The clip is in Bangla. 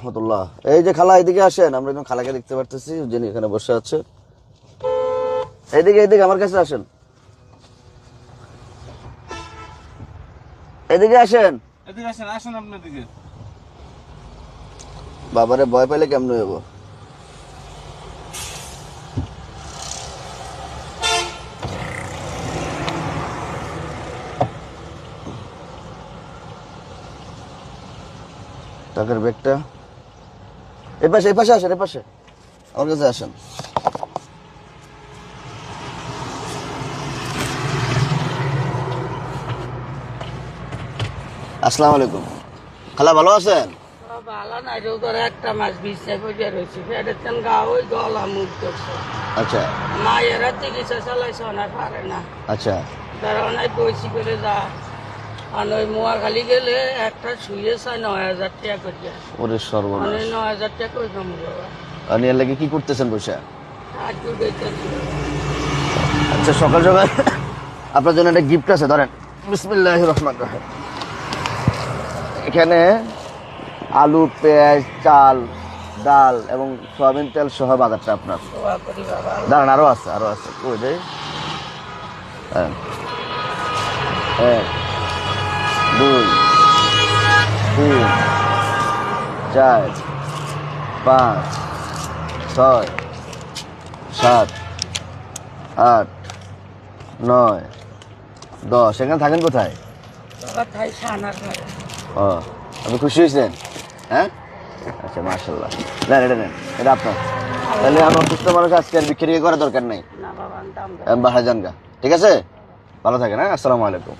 রহমতুল্লাহ। এই যে খালা, এদিকে আসেন, আমরা একজন খালাকে দেখতে পারতেছি, যিনি এখানে বসে আছে। এইদিকে এইদিকে আমার কাছে আসেন, এদিকে আসেন। এদিকে আসেন, আসুন আপনার দিকে। বাবারে ভয় পাইলে কেমন হইব? টাকার ব্যাগটা এই পাশে, এই পাশে আসেন, এই পাশে আমার কাছে আসেন। আসসালামু আলাইকুম। খালা ভালো আছেন? ভালো নাই রে, তোর একটা মাছ বিছনা করে রয়েছে, ফেরের তেন গা ওই গলা মুখ করছে। আচ্ছা মায়েরা চিকিৎসা চালাইছে না, পারে না, আচ্ছা তারা অনেক বয়সী করে যা। আর ওই মোয়াখালী গেলে একটা শুয়ে চায় 9,000 টাকা করিয়া, ওরে সর্বনাশ। মানে 9,000 টাকা কই কম বাবা। আপনি এর লাগে কি করতেছেন বসে? আর কি কইতেছি, আচ্ছা সকাল সকাল আপনার জন্য একটা গিফট আছে, ধরেন। বিসমিল্লাহির রহমানির রহিম। এখানে আলু, পেঁয়াজ, চাল, ডাল এবং সয়াবিন তেল সহ বাজারটা আপনার। দোয়া করি বাবা। দাঁড়ান, আরো আছে, আরো আছে। ওই যে হ্যাঁ, 1 2 3 4 5 6 7 8 9 10। এখানে থাকেন কোথায়? বাবা তাই সানার ঘরে। ও, আপনি খুশি হয়েছেন? হ্যাঁ, আচ্ছা মাশাআল্লাহ। নেন এটা, নেন এটা আপনার। তাহলে আমার সুস্থ মানুষ আজকে আর বিক্রি করার দরকার নাই, না বাবা, দাম বাসায় যান গা। ঠিক আছে, ভালো থাকেন। হ্যাঁ, আসসালামু আলাইকুম।